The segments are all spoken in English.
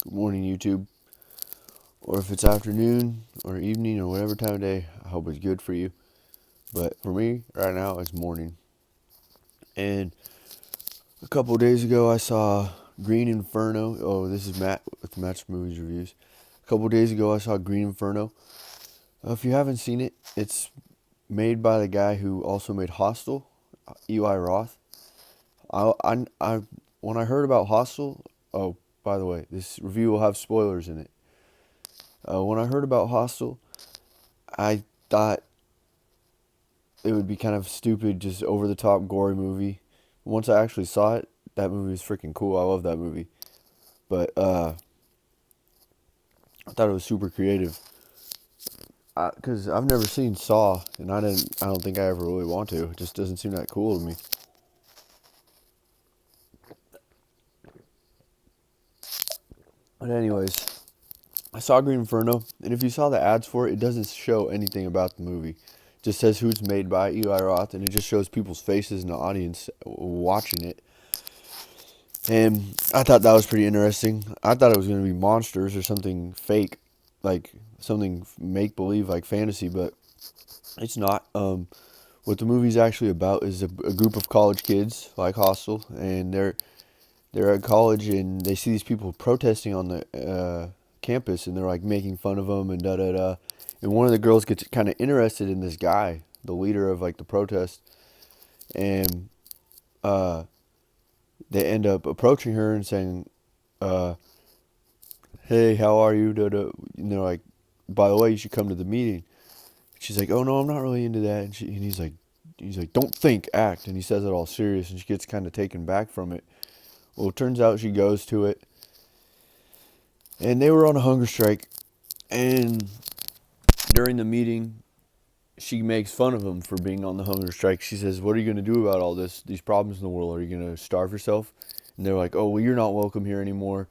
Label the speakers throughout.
Speaker 1: Good morning, YouTube. Or if it's afternoon or evening or whatever time of day, I hope it's good for you. But for me, right now, it's morning. And a couple of days ago, I saw Green Inferno. Oh, this is Matt with Matt's Movies Reviews. A couple of days ago, I saw Green Inferno. If you haven't seen it, it's made by the guy who also made Hostel, Eli Roth. I when I heard about Hostel, oh, by the way, this review will have spoilers in it. When I heard about Hostel, I thought it would be kind of stupid, just over the top, gory movie. Once I actually saw it, that movie was freaking cool. I love that movie. But I thought it was super creative. Cause I've never seen Saw, and I didn't. I don't think I ever really want to. It just doesn't seem that cool to me. But anyways, I saw Green Inferno, and if you saw the ads for it, it doesn't show anything about the movie. It just says who it's made by, Eli Roth, and it just shows people's faces in the audience watching it. And I thought that was pretty interesting. I thought it was going to be monsters or something fake, like something make believe, like fantasy, but it's not. What the movie's actually about is a group of college kids, like Hostel, and they're at college and they see these people protesting on the campus, and they're like making fun of them and da da da. And one of the girls gets kind of interested in this guy, the leader of like the protest, and uh, they end up approaching her and saying, uh, "Hey, how are you?" Da, da. And they're like, "By the way, you should come to the meeting." She's like, "Oh no, I'm not really into that." And he's like, "Don't think, act." And he says it all serious, and she gets kind of taken back from it. Well, it turns out she goes to it, and they were on a hunger strike. And during the meeting, she makes fun of him for being on the hunger strike. She says, "What are you going to do about all these problems in the world? Are you going to starve yourself?" And they're like, "Oh, well, you're not welcome here anymore.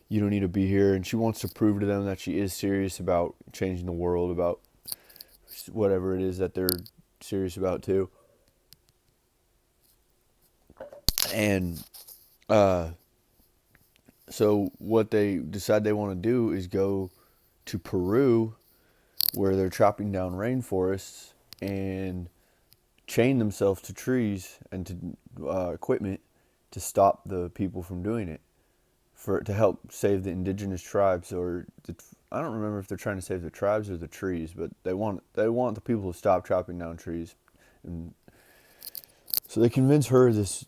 Speaker 1: You don't need to be here." And she wants to prove to them that she is serious about changing the world, about whatever it is that they're serious about too. And uh, so what they decide they want to do is go to Peru, where they're chopping down rainforests, and chain themselves to trees and to equipment to stop the people from doing it, for to help save the indigenous tribes, or I don't remember if they're trying to save the tribes or the trees, but they want the people to stop chopping down trees. And so they convince her, this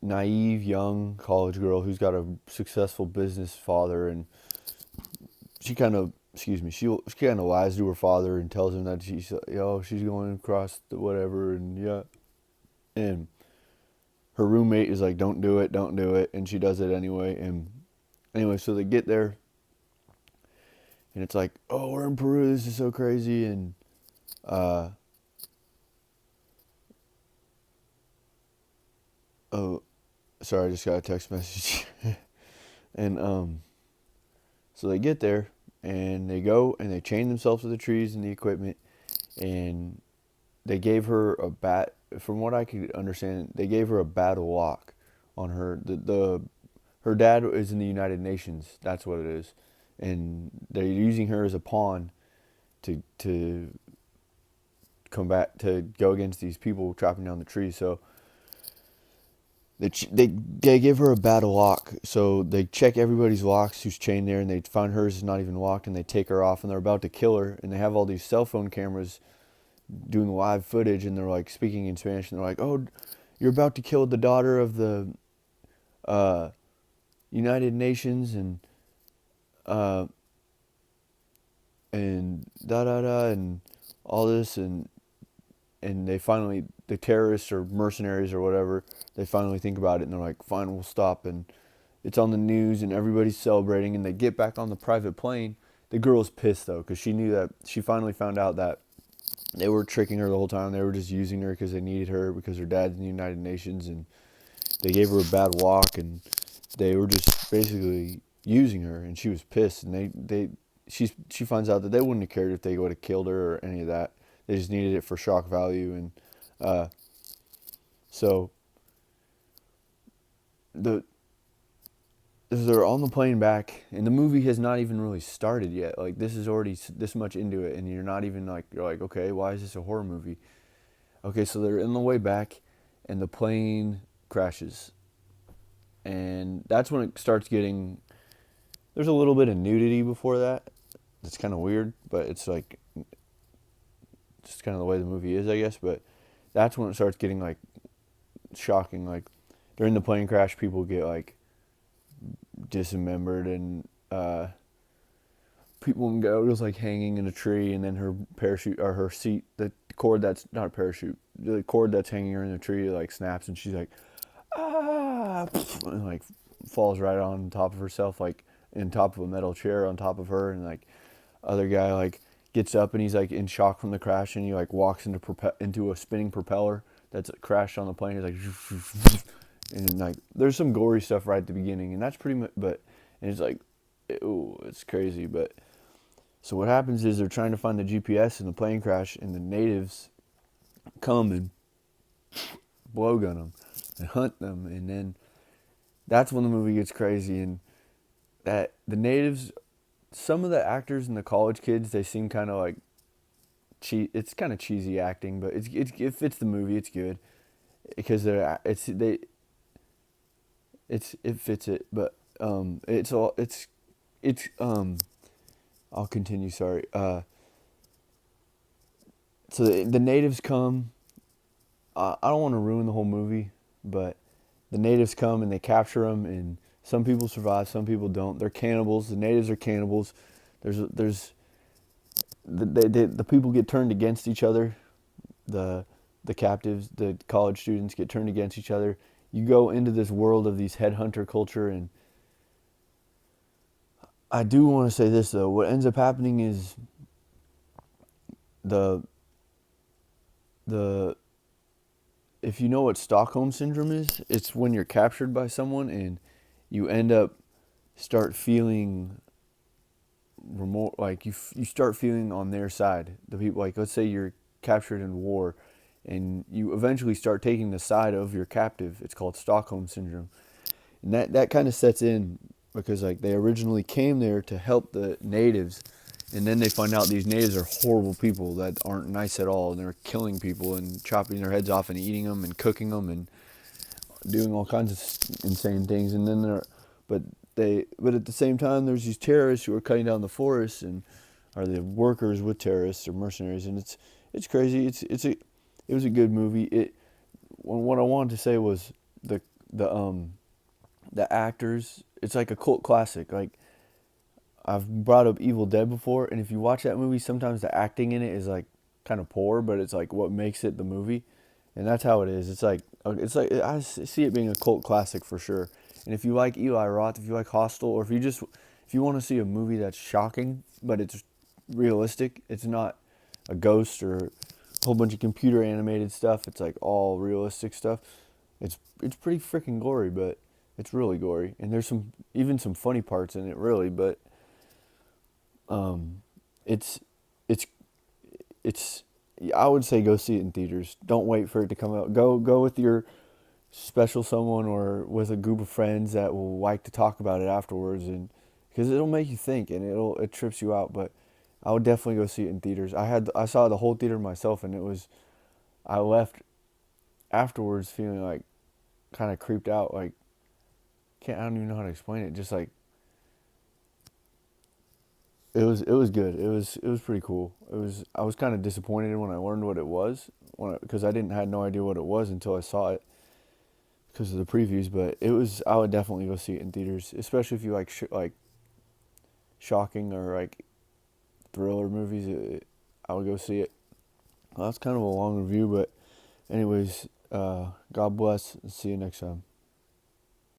Speaker 1: naive young college girl who's got a successful business father, and she kind of she kind of lies to her father and tells him that she's going across the whatever, and yeah. And her roommate is like, don't do it, and she does it anyway. And anyway, so they get there, and it's like, oh, we're in Peru, this is so crazy. And uh oh, sorry, I just got a text message. And so they get there, and they go and they chain themselves to the trees and the equipment, and they gave her a bat. From what I could understand, they gave her a bad lock on her. The her dad is in the United Nations. That's what it is, and they're using her as a pawn to combat, to go against these people chopping down the trees. So they give her a bad lock. So they check everybody's locks who's chained there, and they find hers is not even locked, and they take her off, and they're about to kill her, and they have all these cell phone cameras doing live footage, and they're like speaking in Spanish, and they're like, "Oh, you're about to kill the daughter of the uh, United Nations," uh, and da da da, and all this, and they finally, the terrorists or mercenaries or whatever, they finally think about it, and they're like, "Fine, we'll stop." And it's on the news, and everybody's celebrating, and they get back on the private plane. The girl's pissed though, because she knew that, she finally found out that they were tricking her the whole time. They were just using her because they needed her, because her dad's in the United Nations, and they gave her a bad walk, and they were just basically using her, and she was pissed. And she finds out that they wouldn't have cared if they would have killed her or any of that. They just needed it for shock value. And uh, so the they're on the plane back, and the movie has not even really started yet. Like this is already this much into it, and you're not even like you're like, okay, why is this a horror movie? Okay, so they're in the way back, and the plane crashes, and that's when it starts getting. There's a little bit of nudity before that. It's kind of weird, but it's like just kind of the way the movie is, I guess. But that's when it starts getting like shocking. Like during the plane crash, people get like dismembered, and people was like hanging in a tree, and then her parachute or her seat, the cord that's not a parachute, the cord that's hanging her in the tree like snaps, and she's like ah, and like falls right on top of herself, like in top of a metal chair on top of her, and like other guy like gets up and he's like in shock from the crash, and he like walks into a spinning propeller that's crashed on the plane. He's like and like there's some gory stuff right at the beginning, and that's pretty much. But and it's like, ooh, it's crazy. But so what happens is they're trying to find the GPS in the plane crash, and the natives come and blowgun them and hunt them, and then that's when the movie gets crazy. And that the natives, some of the actors and the college kids, they seem kind of like it's kind of cheesy acting, but it fits the movie. It's good because it fits it. But it's I'll continue. Sorry. So the natives come. I don't want to ruin the whole movie, but the natives come and they capture them, and some people survive, some people don't. They're cannibals. The natives are cannibals. There's the people get turned against each other. The the captives, the college students get turned against each other. You go into this world of these headhunter culture, and I do want to say this though. What ends up happening is the the if you know what Stockholm syndrome is, it's when you're captured by someone and you end up start feeling remote, like you start feeling on their side. The people, like let's say you're captured in war, and you eventually start taking the side of your captive. It's called Stockholm syndrome, and that kind of sets in because like they originally came there to help the natives, and then they find out these natives are horrible people that aren't nice at all, and they're killing people and chopping their heads off and eating them and cooking them and doing all kinds of insane things. And then but but at the same time, there's these terrorists who are cutting down the forests and are the workers with terrorists or mercenaries, and it's crazy. It was a good movie. What I wanted to say was the the um the actors. It's like a cult classic. Like I've brought up Evil Dead before, and if you watch that movie, sometimes the acting in it is like kind of poor, but it's like what makes it the movie, and that's how it is. It's like I see it being a cult classic for sure. And if you like Eli Roth, if you like Hostel, or if you want to see a movie that's shocking but it's realistic, it's not a ghost or a whole bunch of computer animated stuff. It's like all realistic stuff. It's pretty freaking gory, but it's really gory, and there's some funny parts in it, really, but um, it's it's it's. I would say go see it in theaters. Don't wait for it to come out. Go with your special someone or with a group of friends that will like to talk about it afterwards, and because it'll make you think and it trips you out. But I would definitely go see it in theaters. I saw the whole theater myself, and I left afterwards feeling like kind of creeped out. Like I don't even know how to explain it. Just like it was good. It was pretty cool. I was kind of disappointed when I learned what it was because I didn't had no idea what it was until I saw it because of the previews. But it was I would definitely go see it in theaters, especially if you like like shocking or like thriller movies. I would go see it. Well, that's kind of a long review, but anyways, God bless. See you next time.